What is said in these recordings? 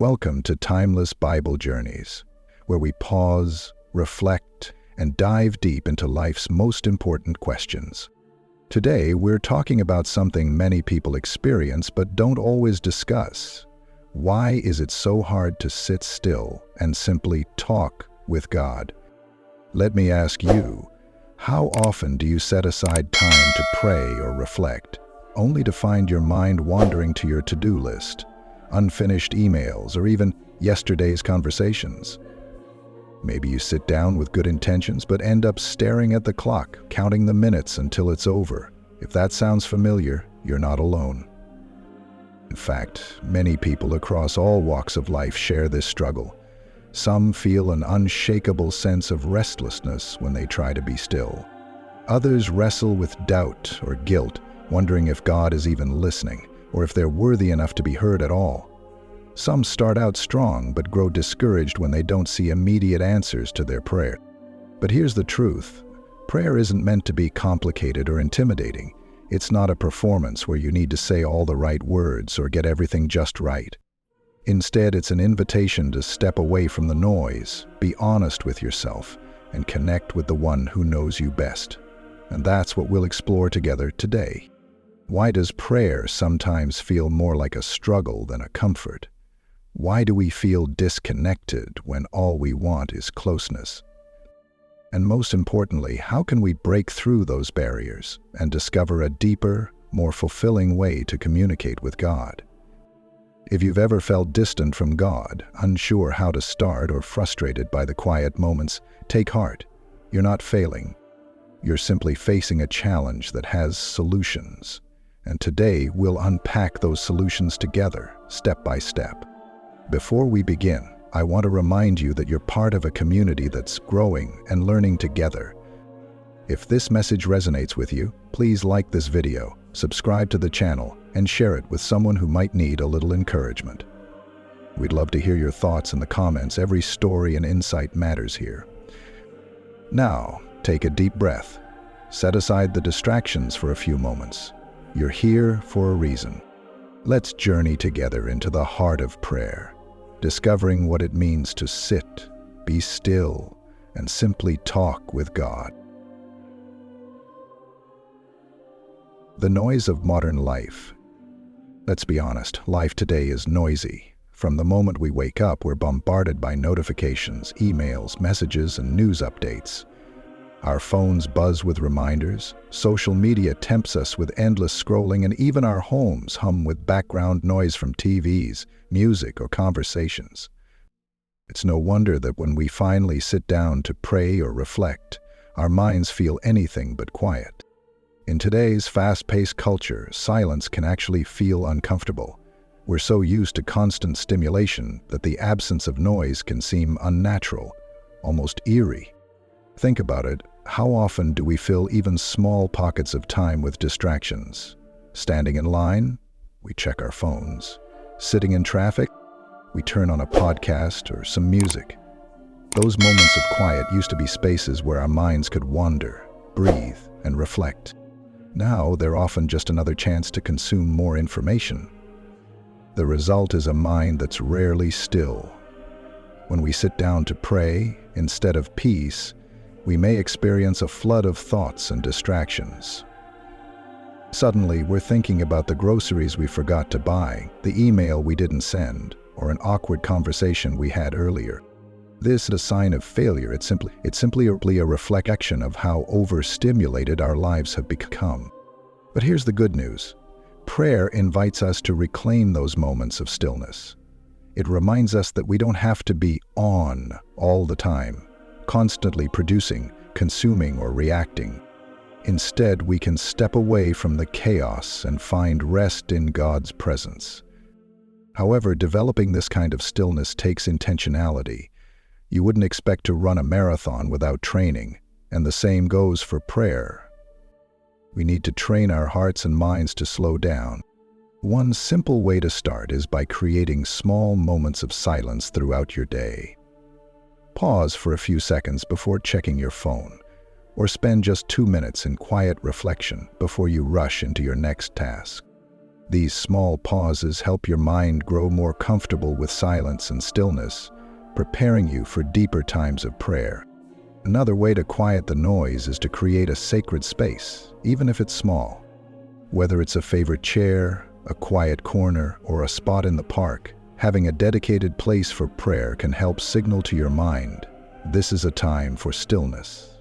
Welcome to Timeless Bible Journeys, where we pause, reflect, and dive deep into life's most important questions. Today, we're talking about something many people experience but don't always discuss. Why is it so hard to sit still and simply talk with God? Let me ask you, how often do you set aside time to pray or reflect, only to find your mind wandering to your to-do list, unfinished emails, or even yesterday's conversations? Maybe you sit down with good intentions but end up staring at the clock, counting the minutes until it's over. If that sounds familiar, you're not alone. In fact, many people across all walks of life share this struggle. Some feel an unshakable sense of restlessness when they try to be still. Others wrestle with doubt or guilt, wondering if God is even listening, or if they're worthy enough to be heard at all. Some start out strong but grow discouraged when they don't see immediate answers to their prayer. But here's the truth. Prayer isn't meant to be complicated or intimidating. It's not a performance where you need to say all the right words or get everything just right. Instead, it's an invitation to step away from the noise, be honest with yourself, and connect with the one who knows you best. And that's what we'll explore together today. Why does prayer sometimes feel more like a struggle than a comfort? Why do we feel disconnected when all we want is closeness? And most importantly, how can we break through those barriers and discover a deeper, more fulfilling way to communicate with God? If you've ever felt distant from God, unsure how to start, or frustrated by the quiet moments, take heart. You're not failing. You're simply facing a challenge that has solutions. And today, we'll unpack those solutions together, step by step. Before we begin, I want to remind you that you're part of a community that's growing and learning together. If this message resonates with you, please like this video, subscribe to the channel, and share it with someone who might need a little encouragement. We'd love to hear your thoughts in the comments. Every story and insight matters here. Now, take a deep breath. Set aside the distractions for a few moments. You're here for a reason. Let's journey together into the heart of prayer, discovering what it means to sit, be still, and simply talk with God. The noise of modern life. Let's be honest, life today is noisy. From the moment we wake up, we're bombarded by notifications, emails, messages, and news updates. Our phones buzz with reminders, social media tempts us with endless scrolling, and even our homes hum with background noise from TVs, music, or conversations. It's no wonder that when we finally sit down to pray or reflect, our minds feel anything but quiet. In today's fast-paced culture, silence can actually feel uncomfortable. We're so used to constant stimulation that the absence of noise can seem unnatural, almost eerie. Think about it. How often do we fill even small pockets of time with distractions? Standing in line, we check our phones. Sitting in traffic, we turn on a podcast or some music. Those moments of quiet used to be spaces where our minds could wander, breathe, and reflect. Now, they're often just another chance to consume more information. The result is a mind that's rarely still. When we sit down to pray, instead of peace, we may experience a flood of thoughts and distractions. Suddenly, we're thinking about the groceries we forgot to buy, the email we didn't send, or an awkward conversation we had earlier. This is a sign of failure. It's simply a reflection of how overstimulated our lives have become. But here's the good news. Prayer invites us to reclaim those moments of stillness. It reminds us that we don't have to be on all the time, constantly producing, consuming, or reacting. Instead, we can step away from the chaos and find rest in God's presence. However, developing this kind of stillness takes intentionality. You wouldn't expect to run a marathon without training, and the same goes for prayer. We need to train our hearts and minds to slow down. One simple way to start is by creating small moments of silence throughout your day. Pause for a few seconds before checking your phone, or spend just 2 minutes in quiet reflection before you rush into your next task. These small pauses help your mind grow more comfortable with silence and stillness, preparing you for deeper times of prayer. Another way to quiet the noise is to create a sacred space, even if it's small. Whether it's a favorite chair, a quiet corner, or a spot in the park, having a dedicated place for prayer can help signal to your mind, this is a time for stillness.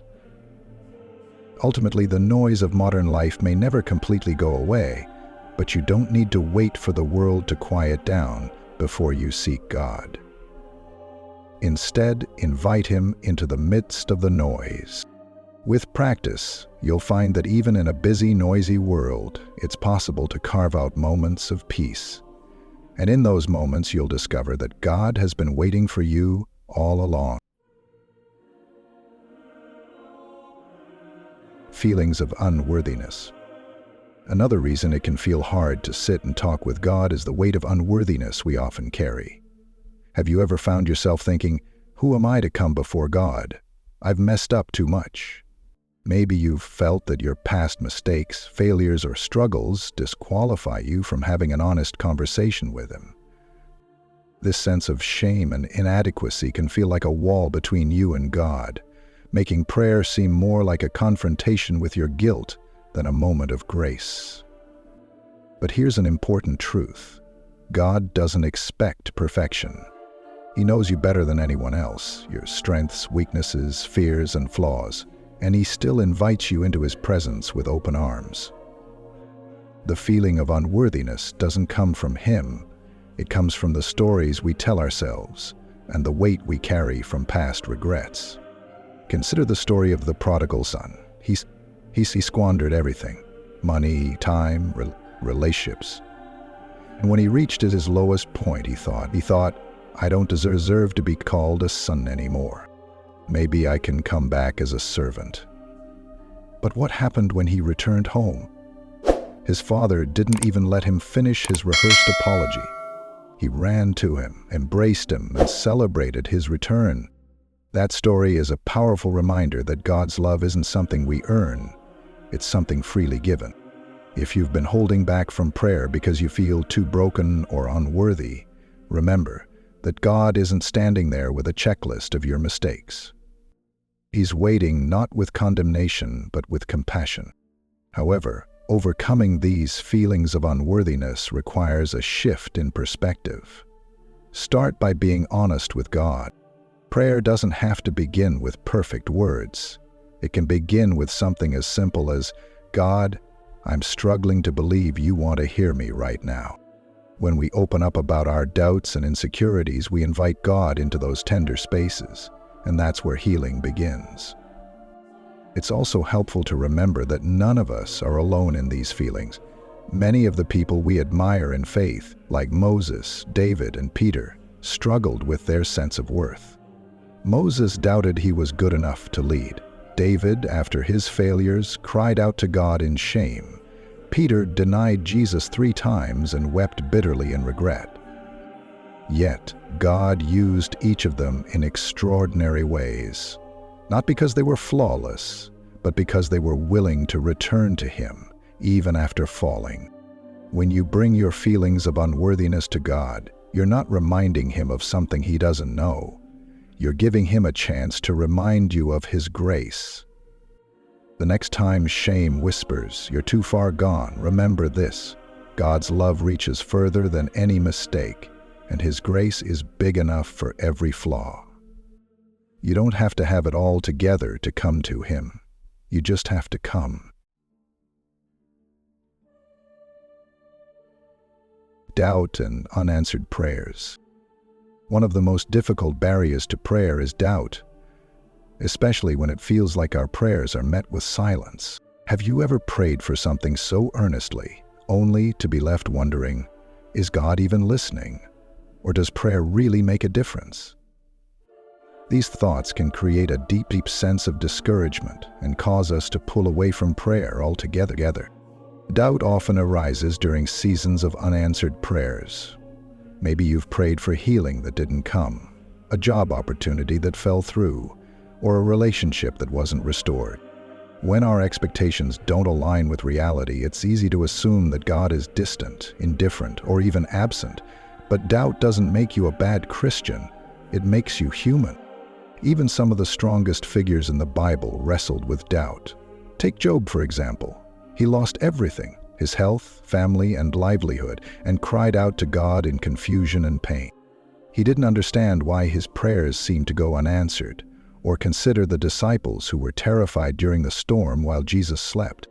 Ultimately, the noise of modern life may never completely go away, but you don't need to wait for the world to quiet down before you seek God. Instead, invite Him into the midst of the noise. With practice, you'll find that even in a busy, noisy world, it's possible to carve out moments of peace. And in those moments, you'll discover that God has been waiting for you all along. Feelings of unworthiness. Another reason it can feel hard to sit and talk with God is the weight of unworthiness we often carry. Have you ever found yourself thinking, "Who am I to come before God? I've messed up too much." Maybe you've felt that your past mistakes, failures, or struggles disqualify you from having an honest conversation with Him. This sense of shame and inadequacy can feel like a wall between you and God, making prayer seem more like a confrontation with your guilt than a moment of grace. But here's an important truth. God doesn't expect perfection. He knows you better than anyone else, your strengths, weaknesses, fears, and flaws, and He still invites you into His presence with open arms. The feeling of unworthiness doesn't come from Him. It comes from the stories we tell ourselves and the weight we carry from past regrets. Consider the story of the prodigal son. He squandered everything: money, time, relationships. And when he reached at his lowest point, he thought, "I don't deserve to be called a son anymore. Maybe I can come back as a servant." But what happened when he returned home? His father didn't even let him finish his rehearsed apology. He ran to him, embraced him, and celebrated his return. That story is a powerful reminder that God's love isn't something we earn, it's something freely given. If you've been holding back from prayer because you feel too broken or unworthy, remember that God isn't standing there with a checklist of your mistakes. He's waiting not with condemnation, but with compassion. However, overcoming these feelings of unworthiness requires a shift in perspective. Start by being honest with God. Prayer doesn't have to begin with perfect words. It can begin with something as simple as, "God, I'm struggling to believe you want to hear me right now." When we open up about our doubts and insecurities, we invite God into those tender spaces, and that's where healing begins. It's also helpful to remember that none of us are alone in these feelings. Many of the people we admire in faith, like Moses, David, and Peter, struggled with their sense of worth. Moses doubted he was good enough to lead. David, after his failures, cried out to God in shame. Peter denied Jesus 3 times and wept bitterly in regret. Yet, God used each of them in extraordinary ways, not because they were flawless, but because they were willing to return to Him, even after falling. When you bring your feelings of unworthiness to God, you're not reminding Him of something He doesn't know. You're giving Him a chance to remind you of His grace. The next time shame whispers, "You're too far gone," remember this: God's love reaches further than any mistake, and His grace is big enough for every flaw. You don't have to have it all together to come to Him. You just have to come. Doubt and unanswered prayers. One of the most difficult barriers to prayer is doubt, especially when it feels like our prayers are met with silence. Have you ever prayed for something so earnestly, only to be left wondering, is God even listening? Or does prayer really make a difference? These thoughts can create a deep sense of discouragement and cause us to pull away from prayer altogether. Doubt often arises during seasons of unanswered prayers. Maybe you've prayed for healing that didn't come, a job opportunity that fell through, or a relationship that wasn't restored. When our expectations don't align with reality, it's easy to assume that God is distant, indifferent, or even absent. But doubt doesn't make you a bad Christian. It makes you human. Even some of the strongest figures in the Bible wrestled with doubt. Take Job, for example. He lost everything, his health, family, and livelihood, and cried out to God in confusion and pain. He didn't understand why his prayers seemed to go unanswered, or consider the disciples who were terrified during the storm while Jesus slept.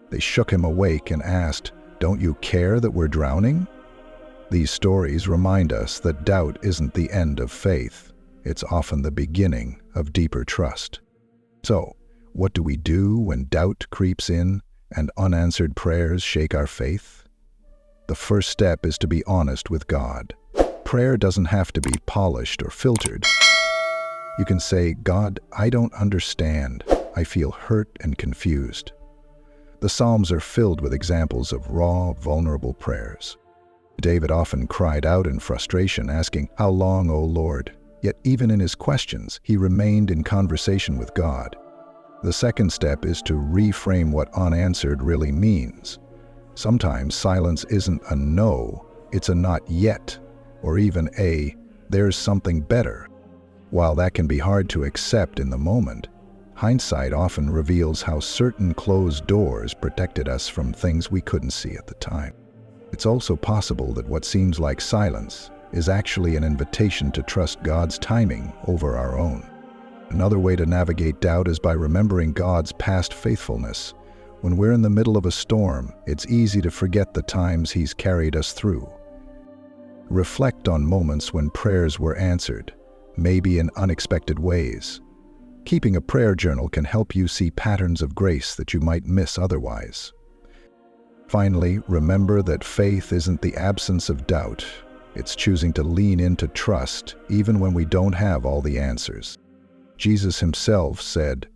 They shook him awake and asked, "Don't you care that we're drowning?" These stories remind us that doubt isn't the end of faith. It's often the beginning of deeper trust. So, what do we do when doubt creeps in and unanswered prayers shake our faith? The first step is to be honest with God. Prayer doesn't have to be polished or filtered. You can say, "God, I don't understand. I feel hurt and confused." The Psalms are filled with examples of raw, vulnerable prayers. David often cried out in frustration, asking, "How long, O Lord?" Yet even in his questions, he remained in conversation with God. The second step is to reframe what unanswered really means. Sometimes silence isn't a no, it's a not yet, or even a "there's something better." While that can be hard to accept in the moment, hindsight often reveals how certain closed doors protected us from things we couldn't see at the time. It's also possible that what seems like silence is actually an invitation to trust God's timing over our own. Another way to navigate doubt is by remembering God's past faithfulness. When we're in the middle of a storm, it's easy to forget the times He's carried us through. Reflect on moments when prayers were answered, maybe in unexpected ways. Keeping a prayer journal can help you see patterns of grace that you might miss otherwise. Finally, remember that faith isn't the absence of doubt. It's choosing to lean into trust even when we don't have all the answers. Jesus himself said,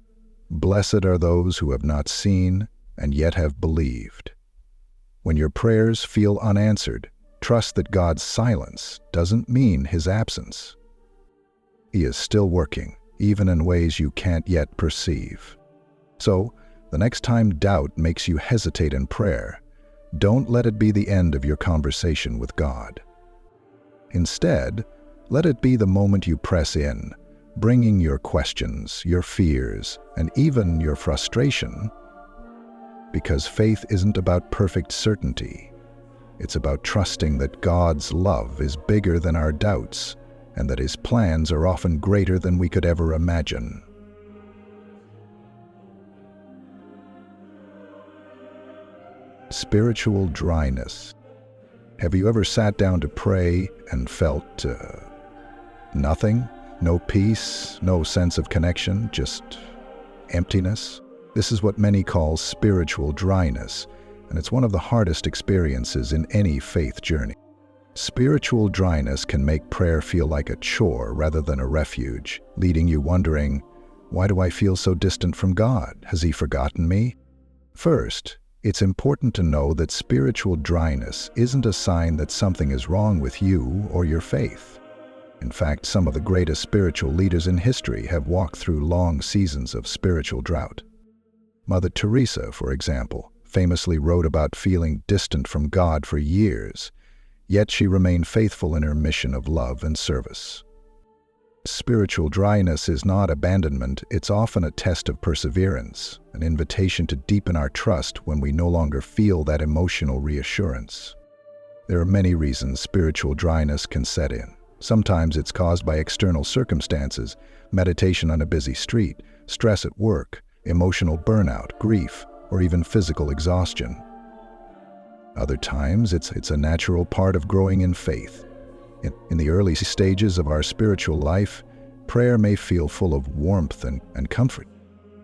"Blessed are those who have not seen and yet have believed." When your prayers feel unanswered, trust that God's silence doesn't mean His absence. He is still working, even in ways you can't yet perceive. So, the next time doubt makes you hesitate in prayer, don't let it be the end of your conversation with God. Instead, let it be the moment you press in, bringing your questions, your fears, and even your frustration, because faith isn't about perfect certainty. It's about trusting that God's love is bigger than our doubts, and that His plans are often greater than we could ever imagine. Spiritual dryness. Have you ever sat down to pray and felt nothing? No peace, no sense of connection, just emptiness? This is what many call spiritual dryness, and it's one of the hardest experiences in any faith journey. Spiritual dryness can make prayer feel like a chore rather than a refuge, leading you wondering, why do I feel so distant from God? Has He forgotten me? First, it's important to know that spiritual dryness isn't a sign that something is wrong with you or your faith. In fact, some of the greatest spiritual leaders in history have walked through long seasons of spiritual drought. Mother Teresa, for example, famously wrote about feeling distant from God for years, yet she remained faithful in her mission of love and service. Spiritual dryness is not abandonment, it's often a test of perseverance, an invitation to deepen our trust when we no longer feel that emotional reassurance. There are many reasons spiritual dryness can set in. Sometimes it's caused by external circumstances, meditation on a busy street, stress at work, emotional burnout, grief, or even physical exhaustion. Other times, it's a natural part of growing in faith. In the early stages of our spiritual life, prayer may feel full of warmth and comfort.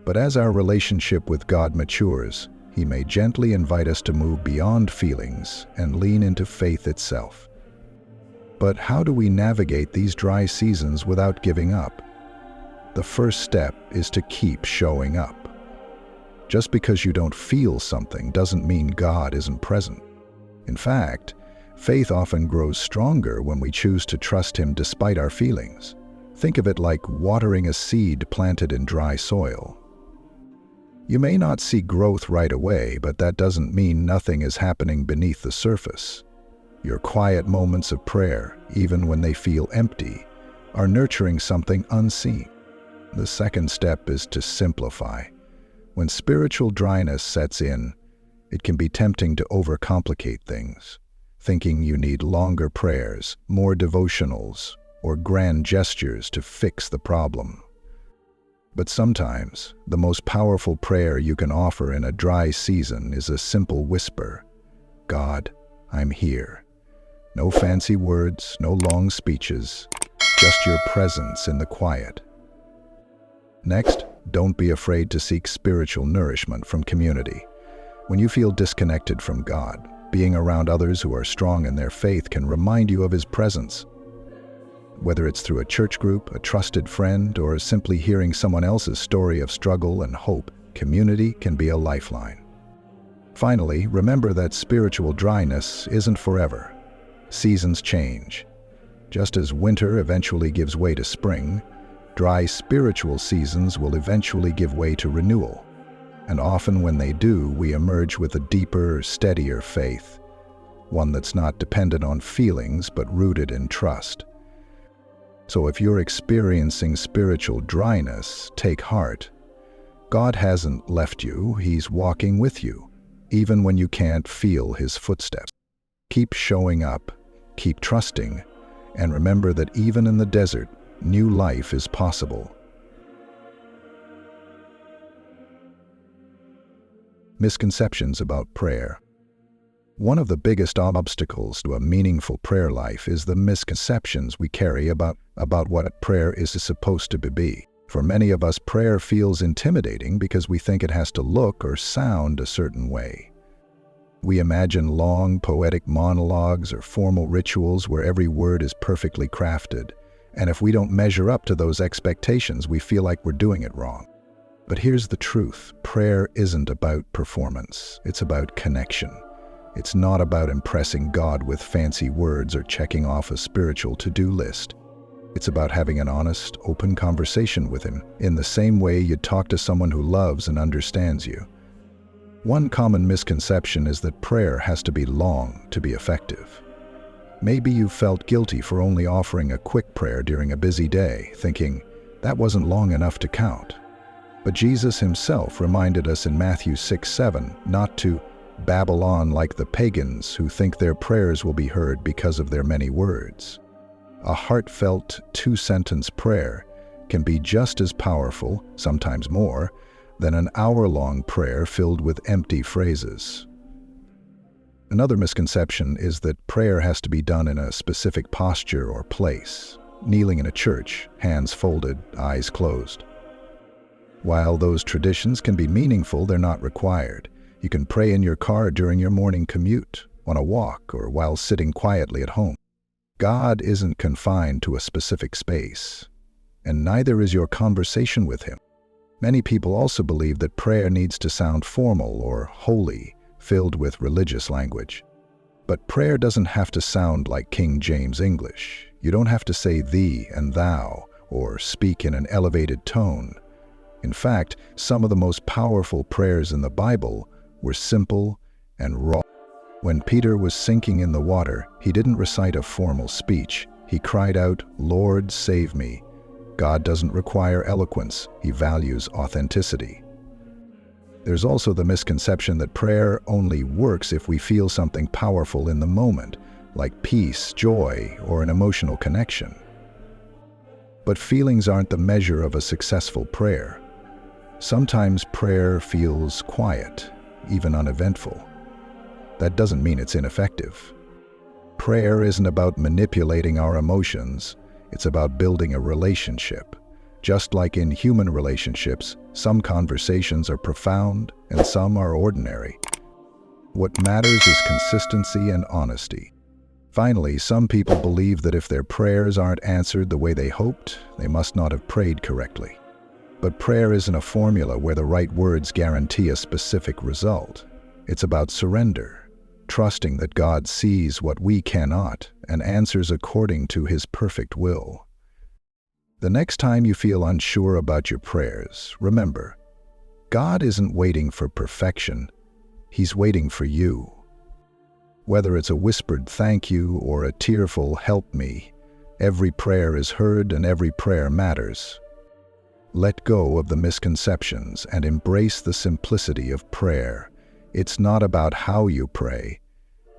But as our relationship with God matures, He may gently invite us to move beyond feelings and lean into faith itself. But how do we navigate these dry seasons without giving up? The first step is to keep showing up. Just because you don't feel something doesn't mean God isn't present. In fact, faith often grows stronger when we choose to trust Him despite our feelings. Think of it like watering a seed planted in dry soil. You may not see growth right away, but that doesn't mean nothing is happening beneath the surface. Your quiet moments of prayer, even when they feel empty, are nurturing something unseen. The second step is to simplify. When spiritual dryness sets in, it can be tempting to overcomplicate things, thinking you need longer prayers, more devotionals, or grand gestures to fix the problem. But sometimes, the most powerful prayer you can offer in a dry season is a simple whisper, "God, I'm here." No fancy words, no long speeches, just your presence in the quiet. Next, don't be afraid to seek spiritual nourishment from community. When you feel disconnected from God, being around others who are strong in their faith can remind you of His presence. Whether it's through a church group, a trusted friend, or simply hearing someone else's story of struggle and hope, community can be a lifeline. Finally, remember that spiritual dryness isn't forever. Seasons change. Just as winter eventually gives way to spring, dry spiritual seasons will eventually give way to renewal. And often when they do, we emerge with a deeper, steadier faith, one that's not dependent on feelings but rooted in trust. So if you're experiencing spiritual dryness, take heart. God hasn't left you, He's walking with you, even when you can't feel His footsteps. Keep showing up, keep trusting, and remember that even in the desert, new life is possible. Misconceptions about prayer. One of the biggest obstacles to a meaningful prayer life is the misconceptions we carry about what prayer is supposed to be. For many of us, prayer feels intimidating because we think it has to look or sound a certain way. We imagine long, poetic monologues or formal rituals where every word is perfectly crafted, and if we don't measure up to those expectations, we feel like we're doing it wrong. But here's the truth. Prayer isn't about performance. It's about connection. It's not about impressing God with fancy words or checking off a spiritual to-do list. It's about having an honest, open conversation with Him in the same way you'd talk to someone who loves and understands you. One common misconception is that prayer has to be long to be effective. Maybe you felt guilty for only offering a quick prayer during a busy day, thinking that wasn't long enough to count. But Jesus Himself reminded us in Matthew 6:7 not to babble on like the pagans who think their prayers will be heard because of their many words. A heartfelt two-sentence prayer can be just as powerful, sometimes more, than an hour-long prayer filled with empty phrases. Another misconception is that prayer has to be done in a specific posture or place, kneeling in a church, hands folded, eyes closed. While those traditions can be meaningful, they're not required. You can pray in your car during your morning commute, on a walk, or while sitting quietly at home. God isn't confined to a specific space, and neither is your conversation with Him. Many people also believe that prayer needs to sound formal or holy, filled with religious language. But prayer doesn't have to sound like King James English. You don't have to say thee and thou, or speak in an elevated tone. In fact, some of the most powerful prayers in the Bible were simple and raw. When Peter was sinking in the water, he didn't recite a formal speech. He cried out, "Lord, save me." God doesn't require eloquence. He values authenticity. There's also the misconception that prayer only works if we feel something powerful in the moment, like peace, joy, or an emotional connection. But feelings aren't the measure of a successful prayer. Sometimes prayer feels quiet, even uneventful. That doesn't mean it's ineffective. Prayer isn't about manipulating our emotions, it's about building a relationship. Just like in human relationships, some conversations are profound and some are ordinary. What matters is consistency and honesty. Finally, some people believe that if their prayers aren't answered the way they hoped, they must not have prayed correctly. But prayer isn't a formula where the right words guarantee a specific result. It's about surrender, trusting that God sees what we cannot and answers according to His perfect will. The next time you feel unsure about your prayers, remember, God isn't waiting for perfection. He's waiting for you. Whether it's a whispered thank you or a tearful help me, every prayer is heard and every prayer matters. Let go of the misconceptions and embrace the simplicity of prayer. It's not about how you pray,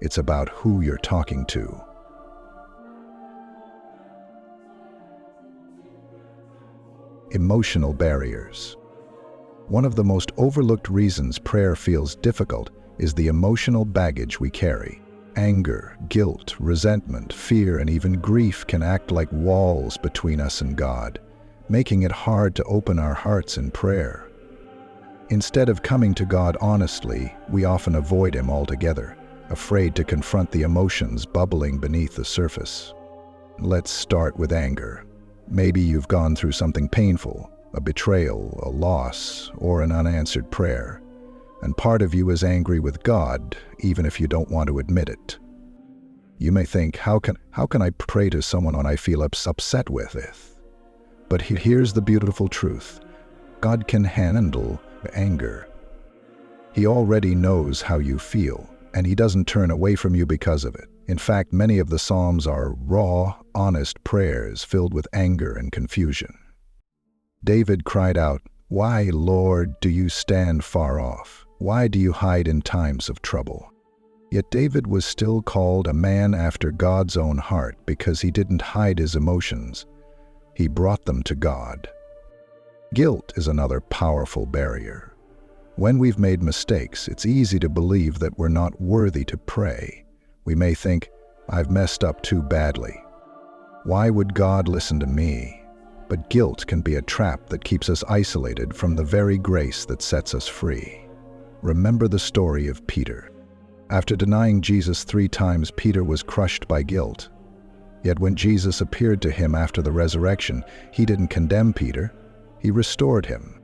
it's about who you're talking to. Emotional barriers. One of the most overlooked reasons prayer feels difficult is the emotional baggage we carry. Anger, guilt, resentment, fear, and even grief can act like walls between us and God, making it hard to open our hearts in prayer. Instead of coming to God honestly, we often avoid Him altogether, afraid to confront the emotions bubbling beneath the surface. Let's start with anger. Maybe you've gone through something painful, a betrayal, a loss, or an unanswered prayer, and part of you is angry with God, even if you don't want to admit it. You may think, how can I pray to someone I feel upset with? But here's the beautiful truth. God can handle anger. He already knows how you feel, and He doesn't turn away from you because of it. In fact, many of the Psalms are raw, honest prayers filled with anger and confusion. David cried out, "Why, Lord, do you stand far off? Why do you hide in times of trouble?" Yet David was still called a man after God's own heart because he didn't hide his emotions. He brought them to God. Guilt is another powerful barrier. When we've made mistakes, it's easy to believe that we're not worthy to pray. We may think, "I've messed up too badly. Why would God listen to me?" But guilt can be a trap that keeps us isolated from the very grace that sets us free. Remember the story of Peter. After denying Jesus 3 times, Peter was crushed by guilt. Yet when Jesus appeared to him after the resurrection, He didn't condemn Peter, He restored him.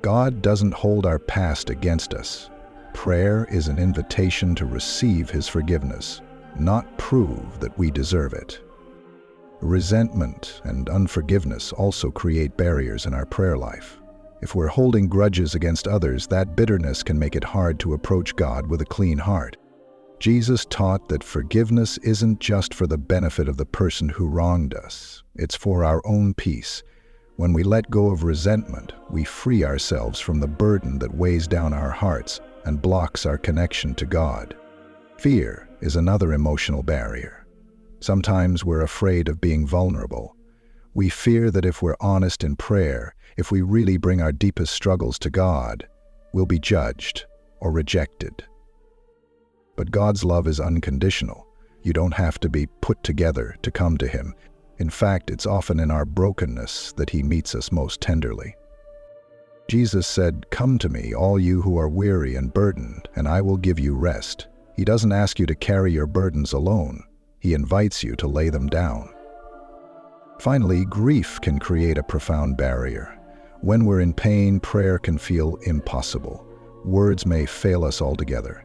God doesn't hold our past against us. Prayer is an invitation to receive His forgiveness, not prove that we deserve it. Resentment and unforgiveness also create barriers in our prayer life. If we're holding grudges against others, that bitterness can make it hard to approach God with a clean heart. Jesus taught that forgiveness isn't just for the benefit of the person who wronged us, it's for our own peace. When we let go of resentment, we free ourselves from the burden that weighs down our hearts and blocks our connection to God. Fear is another emotional barrier. Sometimes we're afraid of being vulnerable. We fear that if we're honest in prayer, if we really bring our deepest struggles to God, we'll be judged or rejected. But God's love is unconditional. You don't have to be put together to come to Him. In fact, it's often in our brokenness that He meets us most tenderly. Jesus said, "Come to me, all you who are weary and burdened, and I will give you rest." He doesn't ask you to carry your burdens alone. He invites you to lay them down. Finally, grief can create a profound barrier. When we're in pain, prayer can feel impossible. Words may fail us altogether.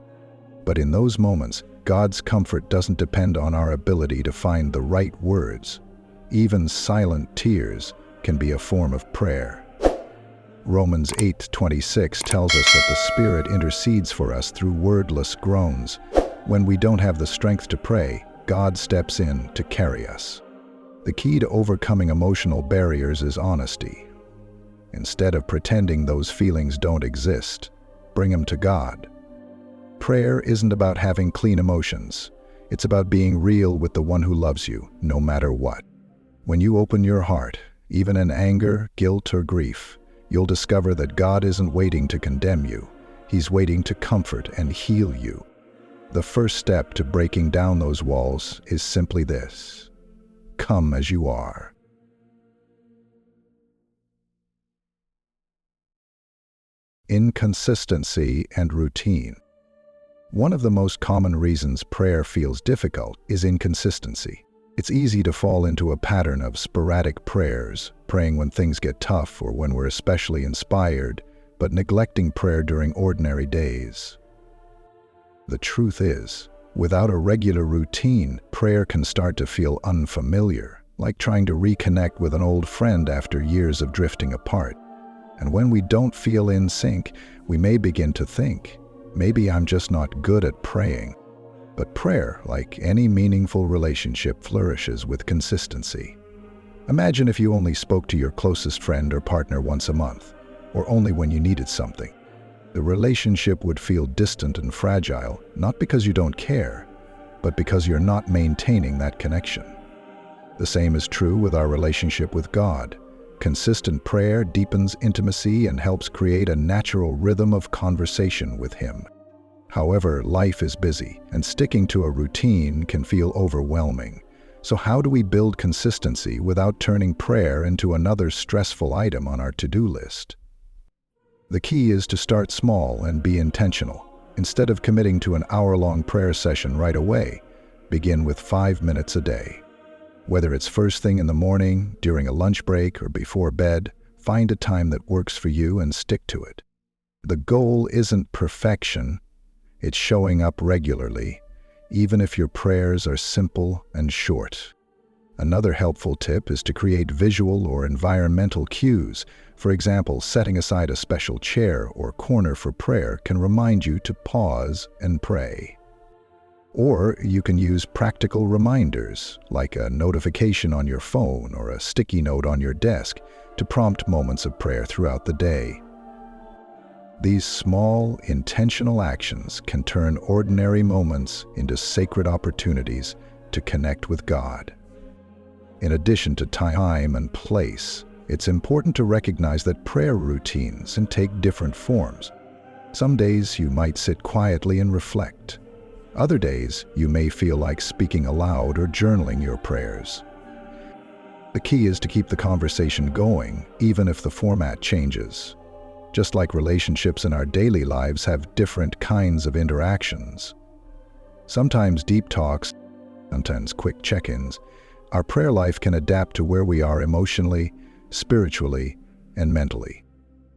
But in those moments, God's comfort doesn't depend on our ability to find the right words. Even silent tears can be a form of prayer. Romans 8:26 tells us that the Spirit intercedes for us through wordless groans. When we don't have the strength to pray, God steps in to carry us. The key to overcoming emotional barriers is honesty. Instead of pretending those feelings don't exist, bring them to God. Prayer isn't about having clean emotions. It's about being real with the one who loves you, no matter what. When you open your heart, even in anger, guilt, or grief, you'll discover that God isn't waiting to condemn you. He's waiting to comfort and heal you. The first step to breaking down those walls is simply this: come as you are. Inconsistency and routine. One of the most common reasons prayer feels difficult is inconsistency. It's easy to fall into a pattern of sporadic prayers, praying when things get tough or when we're especially inspired, but neglecting prayer during ordinary days. The truth is, without a regular routine, prayer can start to feel unfamiliar, like trying to reconnect with an old friend after years of drifting apart. And when we don't feel in sync, we may begin to think, maybe I'm just not good at praying. But prayer, like any meaningful relationship, flourishes with consistency. Imagine if you only spoke to your closest friend or partner once a month, or only when you needed something. The relationship would feel distant and fragile, not because you don't care, but because you're not maintaining that connection. The same is true with our relationship with God. Consistent prayer deepens intimacy and helps create a natural rhythm of conversation with Him. However, life is busy, and sticking to a routine can feel overwhelming. So how do we build consistency without turning prayer into another stressful item on our to-do list? The key is to start small and be intentional. Instead of committing to an hour-long prayer session right away, begin with 5 minutes a day. Whether it's first thing in the morning, during a lunch break, or before bed, find a time that works for you and stick to it. The goal isn't perfection, it's showing up regularly, even if your prayers are simple and short. Another helpful tip is to create visual or environmental cues. For example, setting aside a special chair or corner for prayer can remind you to pause and pray. Or you can use practical reminders, like a notification on your phone or a sticky note on your desk, to prompt moments of prayer throughout the day. These small, intentional actions can turn ordinary moments into sacred opportunities to connect with God. In addition to time and place, it's important to recognize that prayer routines can take different forms. Some days you might sit quietly and reflect. Other days you may feel like speaking aloud or journaling your prayers. The key is to keep the conversation going, even if the format changes. Just like relationships in our daily lives have different kinds of interactions. Sometimes deep talks, sometimes quick check-ins. Our prayer life can adapt to where we are emotionally, spiritually, and mentally.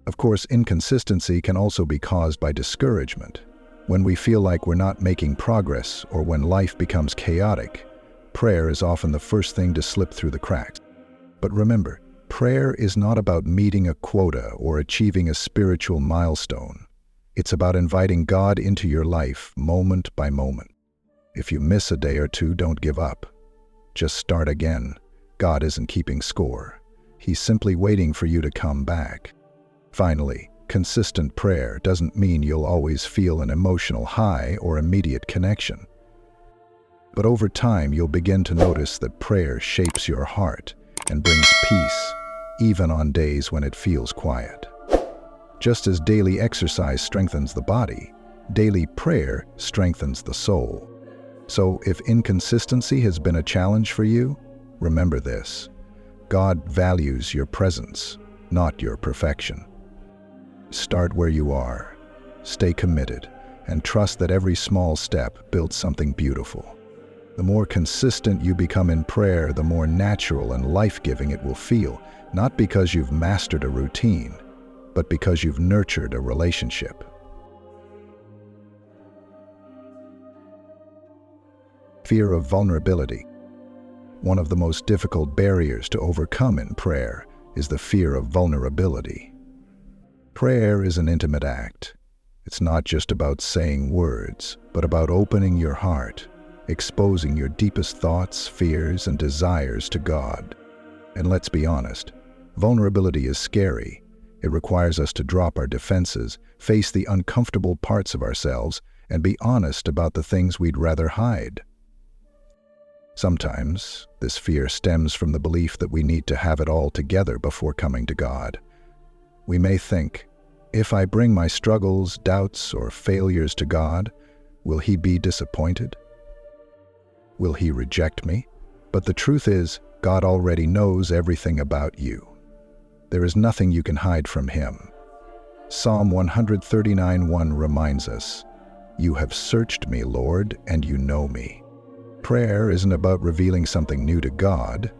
Of course, inconsistency can also be caused by discouragement. When we feel like we're not making progress or when life becomes chaotic, prayer is often the first thing to slip through the cracks. But remember, prayer is not about meeting a quota or achieving a spiritual milestone. It's about inviting God into your life moment by moment. If you miss a day or two, don't give up. Just start again. God isn't keeping score. He's simply waiting for you to come back. Finally, consistent prayer doesn't mean you'll always feel an emotional high or immediate connection. But over time, you'll begin to notice that prayer shapes your heart and brings peace, even on days when it feels quiet. Just as daily exercise strengthens the body, daily prayer strengthens the soul. So if inconsistency has been a challenge for you, remember this: God values your presence, not your perfection. Start where you are, stay committed, and trust that every small step builds something beautiful. The more consistent you become in prayer, the more natural and life-giving it will feel, not because you've mastered a routine, but because you've nurtured a relationship. Fear of vulnerability. One of the most difficult barriers to overcome in prayer is the fear of vulnerability. Prayer is an intimate act. It's not just about saying words, but about opening your heart, exposing your deepest thoughts, fears, and desires to God. And let's be honest, vulnerability is scary. It requires us to drop our defenses, face the uncomfortable parts of ourselves, and be honest about the things we'd rather hide. Sometimes, this fear stems from the belief that we need to have it all together before coming to God. We may think, if I bring my struggles, doubts, or failures to God, will He be disappointed? Will He reject me? But the truth is, God already knows everything about you. There is nothing you can hide from Him. Psalm 139:1 reminds us, "You have searched me, Lord, and you know me." Prayer isn't about revealing something new to God.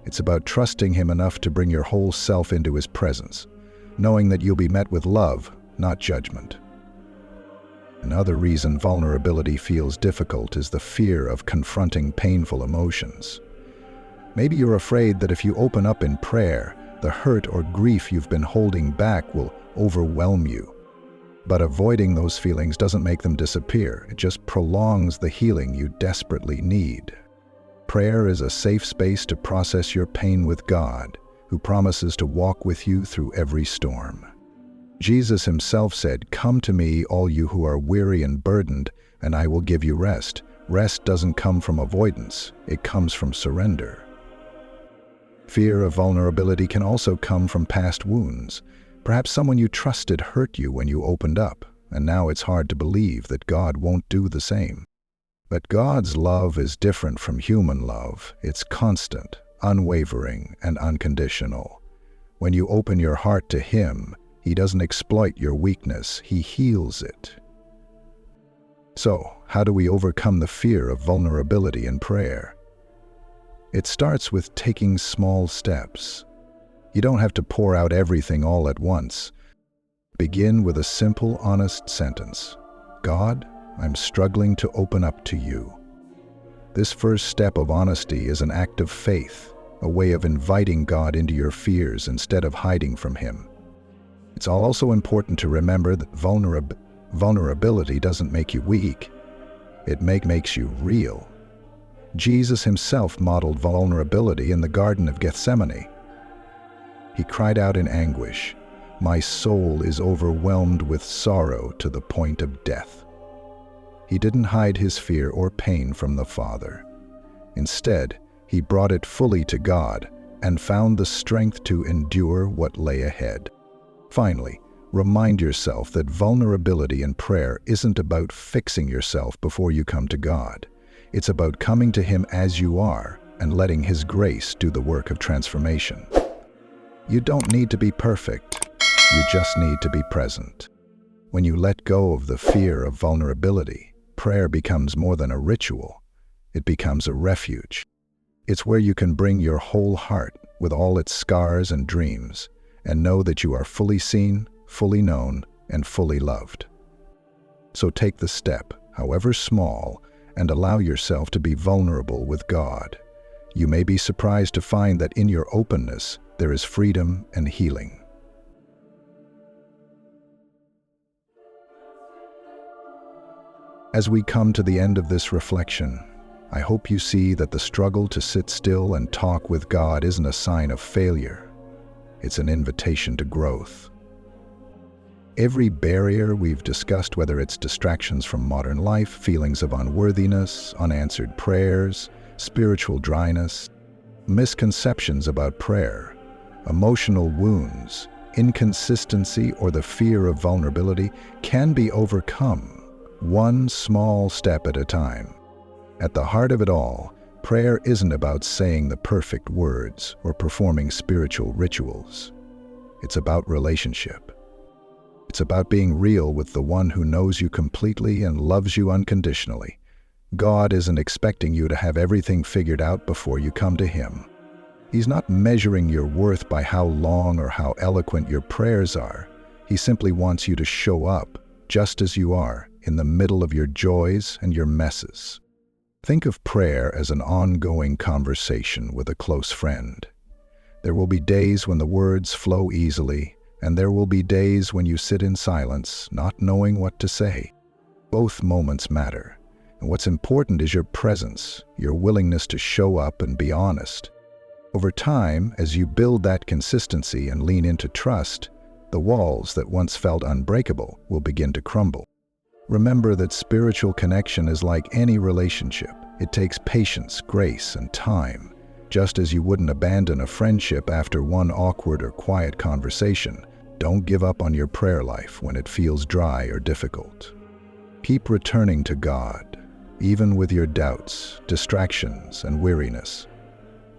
It's about trusting Him enough to bring your whole self into His presence, knowing that you'll be met with love, not judgment. Another reason vulnerability feels difficult is the fear of confronting painful emotions. Maybe you're afraid that if you open up in prayer, The hurt or grief you've been holding back will overwhelm you. But avoiding those feelings doesn't make them disappear. It just prolongs the healing you desperately need. Prayer is a safe space to process your pain with God, who promises to walk with you through every storm. Jesus himself said, "Come to me, all you who are weary and burdened, and I will give you rest." Rest doesn't come from avoidance, it comes from surrender. Fear of vulnerability can also come from past wounds. Perhaps someone you trusted hurt you when you opened up, and now it's hard to believe that God won't do the same. But God's love is different from human love. It's constant, unwavering, and unconditional. When you open your heart to Him, He doesn't exploit your weakness, He heals it. So, how do we overcome the fear of vulnerability in prayer? It starts with taking small steps. You don't have to pour out everything all at once. Begin with a simple, honest sentence. God, I'm struggling to open up to you. This first step of honesty is an act of faith, a way of inviting God into your fears instead of hiding from Him. It's also important to remember that vulnerability doesn't make you weak. It makes you real. Jesus himself modeled vulnerability in the Garden of Gethsemane. He cried out in anguish, "My soul is overwhelmed with sorrow to the point of death." He didn't hide his fear or pain from the Father. Instead, he brought it fully to God and found the strength to endure what lay ahead. Finally, remind yourself that vulnerability in prayer isn't about fixing yourself before you come to God. It's about coming to Him as you are and letting His grace do the work of transformation. You don't need to be perfect. You just need to be present. When you let go of the fear of vulnerability, prayer becomes more than a ritual. It becomes a refuge. It's where you can bring your whole heart with all its scars and dreams and know that you are fully seen, fully known, and fully loved. So take the step, however small, and allow yourself to be vulnerable with God. You may be surprised to find that in your openness, there is freedom and healing. As we come to the end of this reflection, I hope you see that the struggle to sit still and talk with God isn't a sign of failure. It's an invitation to growth. Every barrier we've discussed, whether it's distractions from modern life, feelings of unworthiness, unanswered prayers, spiritual dryness, misconceptions about prayer, emotional wounds, inconsistency, or the fear of vulnerability, can be overcome, one small step at a time. At the heart of it all, prayer isn't about saying the perfect words or performing spiritual rituals. It's about relationship. It's about being real with the one who knows you completely and loves you unconditionally. God isn't expecting you to have everything figured out before you come to Him. He's not measuring your worth by how long or how eloquent your prayers are. He simply wants you to show up, just as you are, in the middle of your joys and your messes. Think of prayer as an ongoing conversation with a close friend. There will be days when the words flow easily, and there will be days when you sit in silence, not knowing what to say. Both moments matter, and what's important is your presence, your willingness to show up and be honest. Over time, as you build that consistency and lean into trust, the walls that once felt unbreakable will begin to crumble. Remember that spiritual connection is like any relationship. It takes patience, grace, and time. Just as you wouldn't abandon a friendship after one awkward or quiet conversation, don't give up on your prayer life when it feels dry or difficult. Keep returning to God, even with your doubts, distractions, and weariness.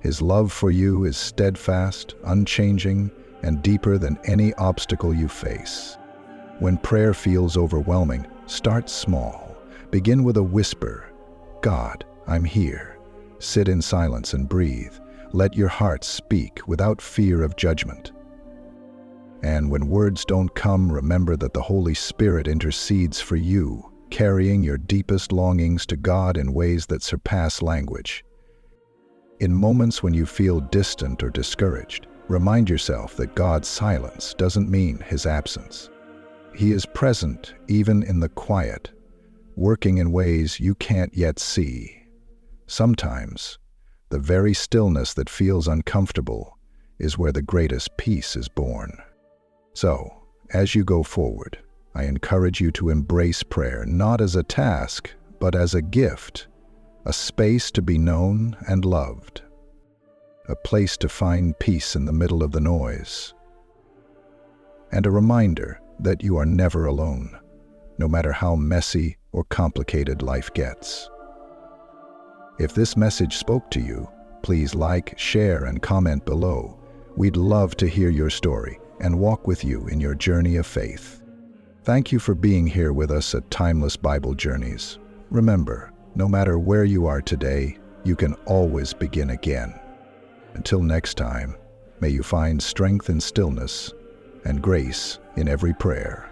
His love for you is steadfast, unchanging, and deeper than any obstacle you face. When prayer feels overwhelming, start small. Begin with a whisper, "God, I'm here." Sit in silence and breathe. Let your heart speak without fear of judgment. And when words don't come, remember that the Holy Spirit intercedes for you, carrying your deepest longings to God in ways that surpass language. In moments when you feel distant or discouraged, Remind yourself that God's silence doesn't mean His absence. He is present even in the quiet, working in ways you can't yet see. Sometimes, the very stillness that feels uncomfortable is where the greatest peace is born. So, as you go forward, I encourage you to embrace prayer not as a task, but as a gift, a space to be known and loved, a place to find peace in the middle of the noise, and a reminder that you are never alone, no matter how messy or complicated life gets. If this message spoke to you, please like, share, and comment below. We'd love to hear your story and walk with you in your journey of faith. Thank you for being here with us at Timeless Bible Journeys. Remember, no matter where you are today, you can always begin again. Until next time, may you find strength in stillness and grace in every prayer.